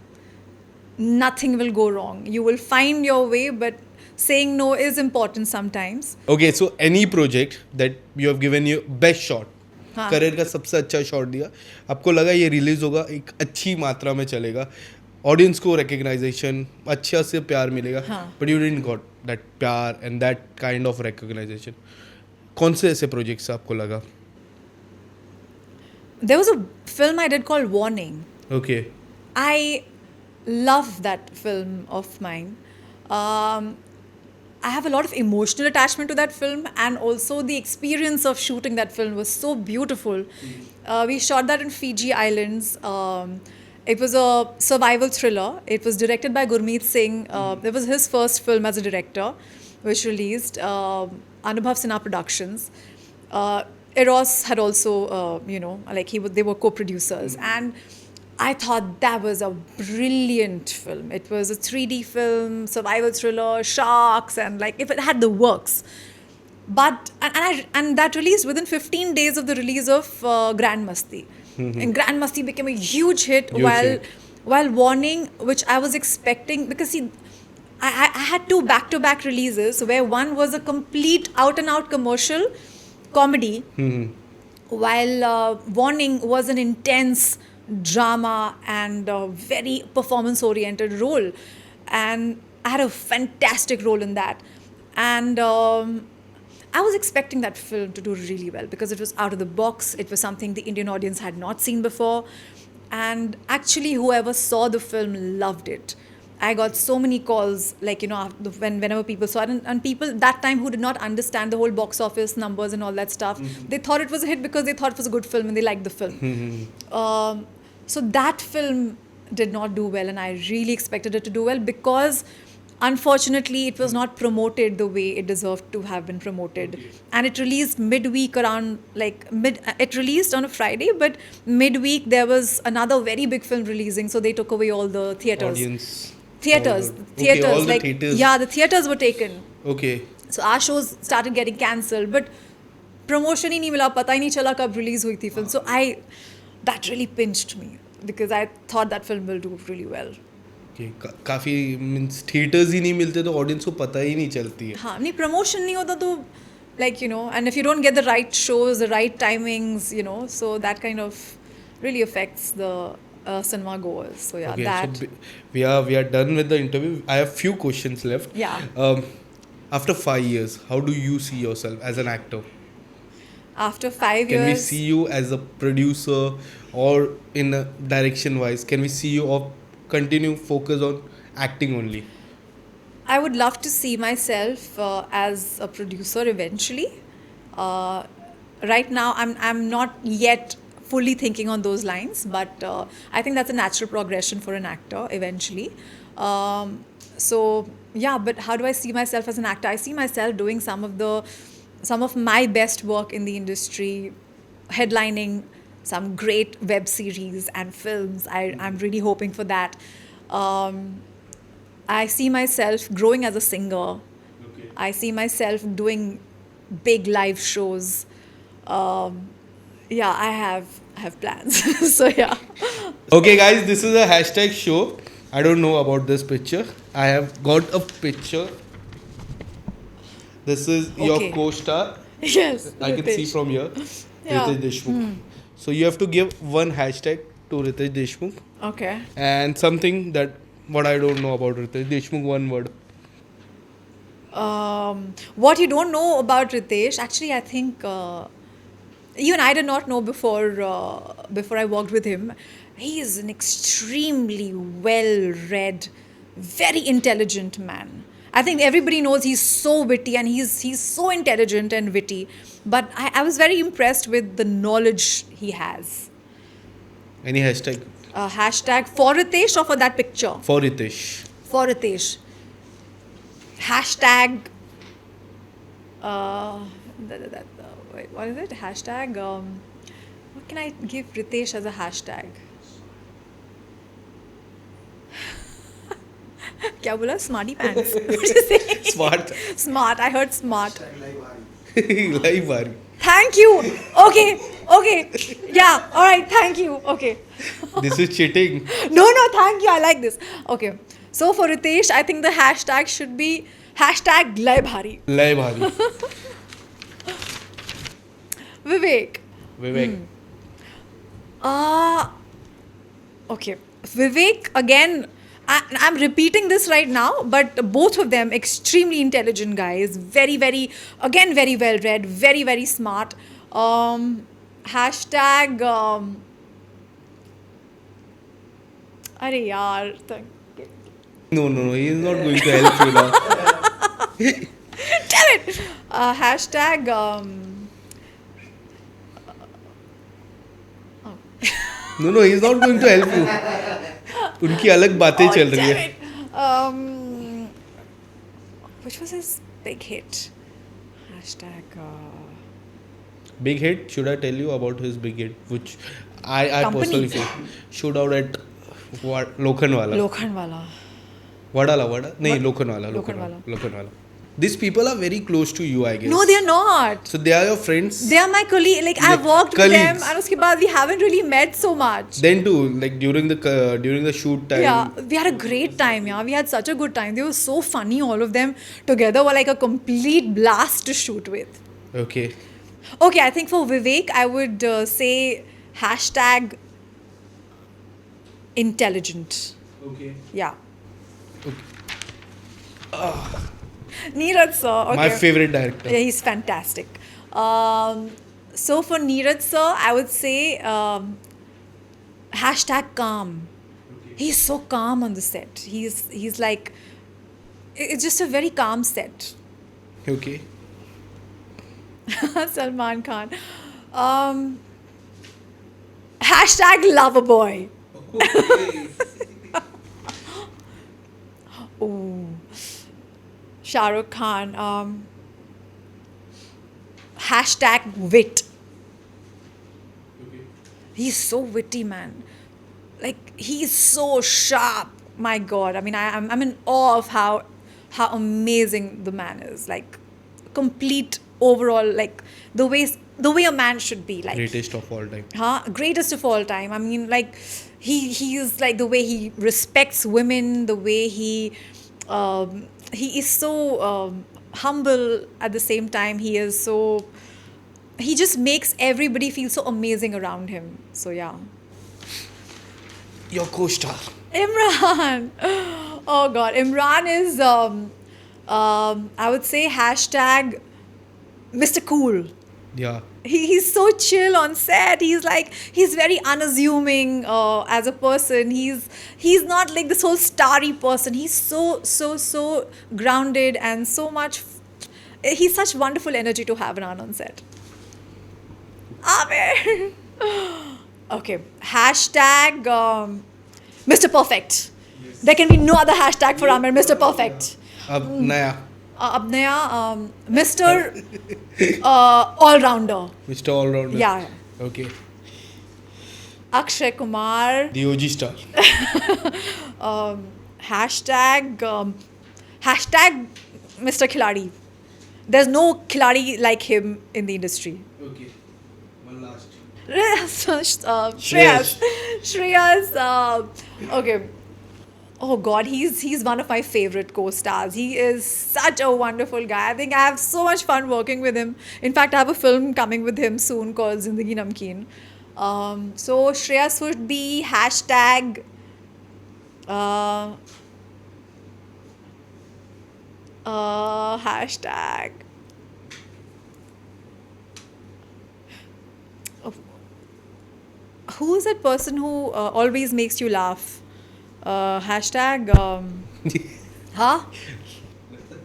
Nothing will go wrong. You will find your way, but saying no is important sometimes. Okay, so any project that you have given your best shot, हाँ. Career का सबसे अच्छा shot दिया, आपको लगा ये release होगा, एक अच्छी मात्रा में चलेगा, ऑडियंस को रिकग्नाइजेशन, अच्छा से प्यार मिलेगा, हाँ. But you didn't got that प्यार and that kind of recognisation. कौन से ऐसे प्रोजेक्ट्स आपको लगा? There was a film I did called Warning. Okay. I love that film of mine. I have a lot of emotional attachment to that film, and also the experience of shooting that film was so beautiful. We shot that in Fiji Islands. It was a survival thriller. It was directed by Gurmeet Singh. It was his first film as a director, which released Anubhav Sinha Productions. Eros had also, they were co-producers, and I thought that was a brilliant film. It was a 3D film, survival thriller, sharks, and like if it had the works. but and that released within 15 days of the release of Grand Masti. And Grand Masti became a huge hit, Huge while hit. Warning, which I was expecting, because see, I had two back-to-back releases where one was a complete out-and-out commercial comedy, while Warning was an intense drama and very performance-oriented role. And I had a fantastic role in that. And I was expecting that film to do really well because it was out of the box. It was something the Indian audience had not seen before. And actually, whoever saw the film loved it. I got so many calls, like, whenever people saw it, and people that time who did not understand the whole box office numbers and all that stuff, they thought it was a hit because they thought it was a good film and they liked the film. So that film did not do well, and I really expected it to do well because, unfortunately, it was not promoted the way it deserved to have been promoted. And it released midweek around, it released on a Friday, but midweek there was another very big film releasing, so they took away all the theatres. Audience. Theatres, Okay, all the theatres. yeah, the theatres were taken. Okay. So our shows started getting cancelled, but promotion ही नहीं मिला, पता ही नहीं चला कब release हुई थी film. So that really pinched me because I thought that film will do really well. Okay. काफी means theatres ही नहीं मिलते तो ऑडियंस को पता ही नहीं चलती है. हाँ, नहीं promotion नहीं होता तो, and if you don't get the right shows, the right timings, so that kind of really affects the cinema goers. So yeah, Okay, that. so we are done with the interview. I have few questions left. Yeah. After 5 years, how do you see yourself as an actor? After 5 Can we years. see you as a producer or in a direction wise? Can we see you or continue focus on acting only? I would love to see myself as a producer eventually. Right now, I'm not yet fully thinking on those lines, but I think that's a natural progression for an actor eventually. So yeah, but how do I see myself as an actor? I see myself doing some of my best work in the industry, headlining some great web series and films. I'm really hoping for that. I see myself growing as a singer. Okay. I see myself doing big live shows. Yeah, I have plans. So yeah. Okay, guys, this is a hashtag show. I don't know about this picture. I have got a picture. This is your Okay. co-star. Yes. I can see Ritesh. from here, Yeah. Ritesh Deshmukh. So you have to give one hashtag to Ritesh Deshmukh Okay. and something that what I don't know about Ritesh Deshmukh. One word. What you don't know about Ritesh, actually, I think even I did not know before I worked with him. He is an extremely well-read, very intelligent man. I think everybody knows he's so witty and he's so intelligent and witty. But I was very impressed with the knowledge he has. Any hashtag Hashtag for Ritesh or for that picture? for Ritesh? For Ritesh. Hashtag. Wait, what is it? Hashtag. What can I give Ritesh as a hashtag? क्या बोला? Smarty pants. What did you say? Smart. Smart. I heard smart. Live Bari. Thank you. Okay. Yeah. All right. Thank you. Okay. This is cheating. No, thank you. I like this. Okay. So for Ritesh, I think the hashtag should be hashtag Lay Bhari. Live Bari. Vivek. Vivek. Okay. Vivek, again, I'm repeating this right now, but both of them extremely intelligent guys. Very, very, again, very well read, very, very smart. Hashtag. Arey yaar. No. He is not going to help you now. Damn it! Hashtag. No, he is not going to help you. उनकी अलग बातें चल रही है. Which was his big hit? Hashtag. Big hit. Should I tell you about his big hit, which I Company. personally feel should out at what Lokhandwala. Lokhandwala. Wada नहीं Lokhandwala. Lokhandwala. Lokhandwala. These people are very close to you, I guess. No, they're not. So they are your friends. They are my colleague. Like I've Like worked with them, colleagues. and uske baad we haven't really met so much. Then too, like during the shoot time. Yeah, we had a great time. Yeah, we had such a good time. They were so funny. All of them together were like a complete blast to shoot with. Okay. Okay, I think for Vivek, I would say hashtag intelligent. Okay. Yeah. Okay. Neeraj sir. Okay. My favorite director. Yeah, he's fantastic. So for Neeraj sir, I would say hashtag calm. He's so calm on the set. He's like, it's just a very calm set. Okay. Salman Khan. Hashtag Loverboy. Oh. Shah Rukh Khan. Hashtag wit. He's so witty, man. Like he's so sharp. My God. I mean, I'm in awe of how amazing the man is. Like complete overall, like the way a man should be. Like Greatest of all time. greatest of all time. I mean, like he is like the way he respects women, the way he is so humble at the same time. He just makes everybody feel so amazing around him. So yeah. Your co-star. Imran. Oh God, Imran is I would say hashtag Mr. Cool. Yeah. He's so chill on set. He's very unassuming as a person. He's not like this whole starry person. He's so grounded and so much. He's such wonderful energy to have on set. Amen. Okay. Hashtag Mr. Perfect. Yes. There can be no other hashtag for Amer. Mr. Perfect. Ab naya. अब नया Mr. All-Rounder. Mr. All-Rounder. Yeah. Okay. Akshay Kumar. The OG star. Hashtag Mr. Khiladi. There's no Khiladi like him in the industry. Okay. One last. Shreyas. Okay. Oh God, he's one of my favorite co-stars. He is such a wonderful guy. I think I have so much fun working with him. In fact, I have a film coming with him soon called Zindagi Namkeen. So Shreyas would be hashtag hashtag who is that person who always makes you laugh? Hashtag huh?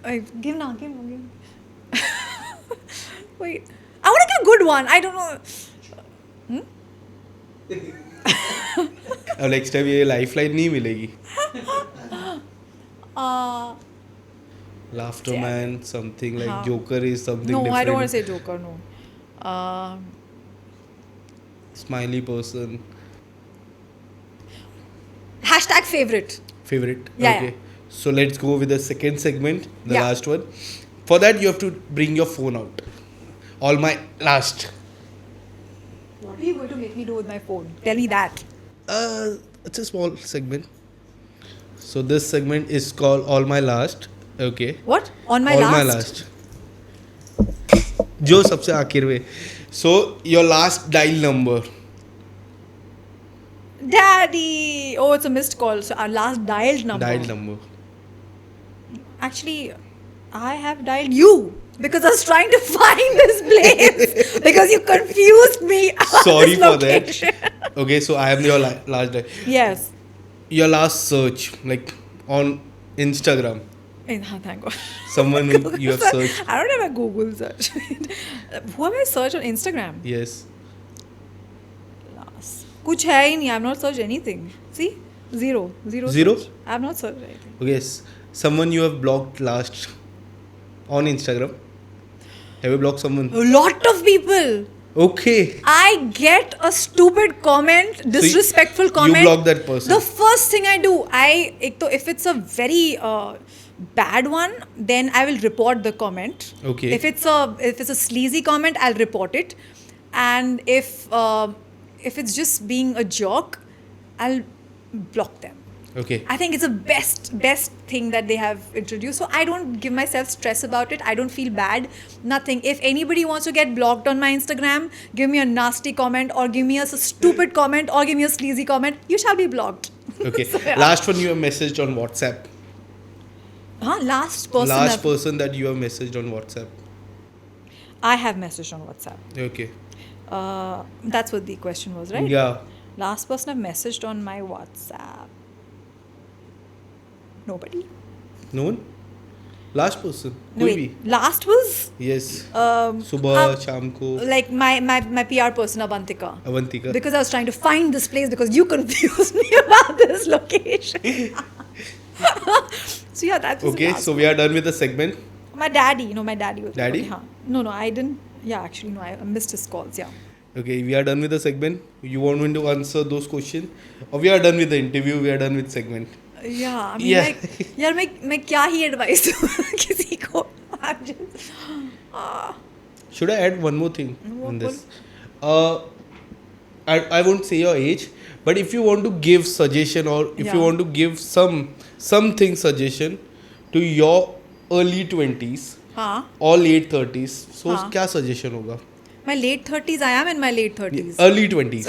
Wait, give now. Wait, I want to give a good one. I don't know. अब next time ये lifeline नहीं मिलेगी. Laughter Yeah. man, something like हाँ. Joker is something No, different. I don't want to say Joker. No. Smiley person. Hashtag favorite. Favorite. Yeah, Okay. yeah. So let's go with the second segment, the Yeah. last one. For that, you have to bring your phone out. All my last. What are you going to make me do with my phone? Tell me that. It's a small segment. So this segment is called All My Last. Okay. What? On my All last? My Last. जो सबसे आखिर में. So your last dial number. Daddy! Oh, it's a missed call. So our last dialed number. Dial number. Actually, I have dialed you because I was trying to find this place because you confused me. about Sorry this for location. that. Okay, so I am your last dial. Yes. Your last search, like on Instagram. Thank God. Someone who you have searched. I don't have a Google search. Who have I searched on Instagram? Yes. कुछ है ही नहीं. I have not searched anything. See? Zero. Zero? Search. I have not searched anything. Okay, yes. Someone you have blocked last on Instagram. Have you blocked someone? A lot of people. Okay. I get a stupid comment, disrespectful comment. You block that person. The first thing I do, if it's a very bad one, then I will report the comment. Okay. If it's a sleazy comment, I'll report it. And if it's just being a joke, I'll block them. Okay. I think it's the best thing that they have introduced. So I don't give myself stress about it. I don't feel bad. Nothing. If anybody wants to get blocked on my Instagram, give me a nasty comment or give me a stupid comment or give me a sleazy comment. You shall be blocked. Okay. So, yeah. Last one you have messaged on WhatsApp. Last person. Last person that you have messaged on WhatsApp. I have messaged on WhatsApp. Okay. That's what the question was, right? Yeah. Last person I've messaged on my WhatsApp. Nobody. No one? Last person. No, कोई wait. भी? Last was Yes. um, सुबह शाम को like my PR person Avantika. Avantika. Because I was trying to find this place because you confused me about this location. So yeah, that was Okay, the last so we are done with the segment. one. My daddy. No, my daddy was. Daddy? Okay, no, I didn't. Yeah, actually, no, I missed his calls. Yeah. Okay, we are done with the segment. You want me to answer those questions? Or we are done with the interview, we are done with segment. Yeah, I mean, Yeah. like, यार मैं क्या ही advice दूँ किसी को? I'm just, Should I add one more thing No, in this? I won't say your age, but if you want to give suggestion or if you Yeah. want to give something suggestion to your early 20s हाँ, or late 30s, so हाँ. क्या suggestion होगा? my late 30s. I am in my late 30s. Early 20s.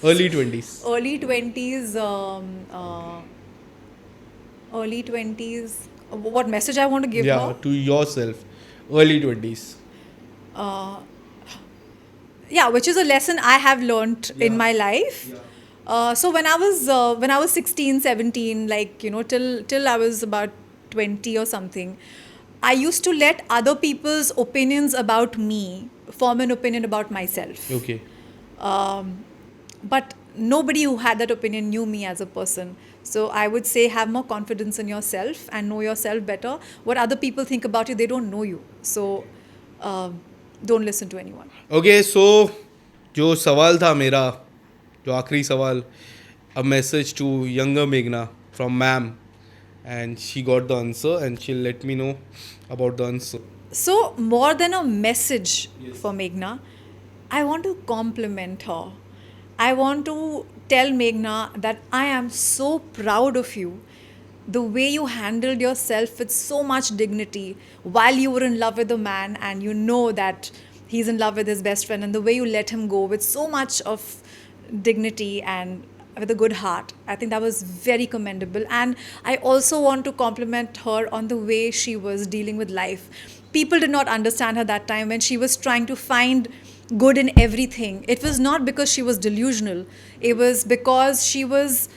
Early 20s. Early 20s. Early 20s. What message I want to give Yeah, her? to yourself. Early 20s. Yeah, which is a lesson I have learnt in my life. So when I was 16, 17, like, you know, till I was about 20 or something, I used to let other people's opinions about me form an opinion about myself. Okay. But nobody who had that opinion knew me as a person. So I would say have more confidence in yourself and know yourself better. What other people think about you, they don't know you. So don't listen to anyone. Okay, so जो सवाल था मेरा, जो आखिरी सवाल, a message to younger Meghna from ma'am, and she got the answer and she'll let me know about the answer. So more than a message for Meghna, I want to compliment her. I want to tell Meghna that I am so proud of you. The way you handled yourself with so much dignity while you were in love with a man and you know that he's in love with his best friend, and the way you let him go with so much of dignity and with a good heart. I think that was very commendable. And I also want to compliment her on the way she was dealing with life. People did not understand her that time when she was trying to find good in everything. It was not because she was delusional. It was because she was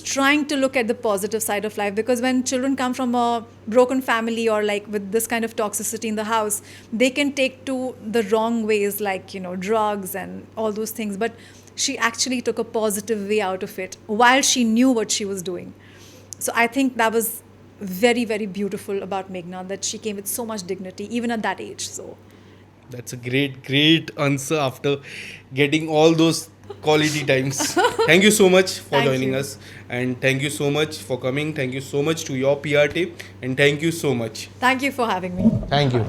trying to look at the positive side of life, because when children come from a broken family or like with this kind of toxicity in the house, they can take to the wrong ways, like, you know, drugs and all those things. But she actually took a positive way out of it while she knew what she was doing. So I think that was very, very beautiful about Meghna, that she came with so much dignity even at that age. So That's a great answer after getting all those quality times. Thank you so much for Thank joining you. us, and thank you so much for coming. Thank you so much to your PR team, and thank you so much. thank you for having me. Thank you.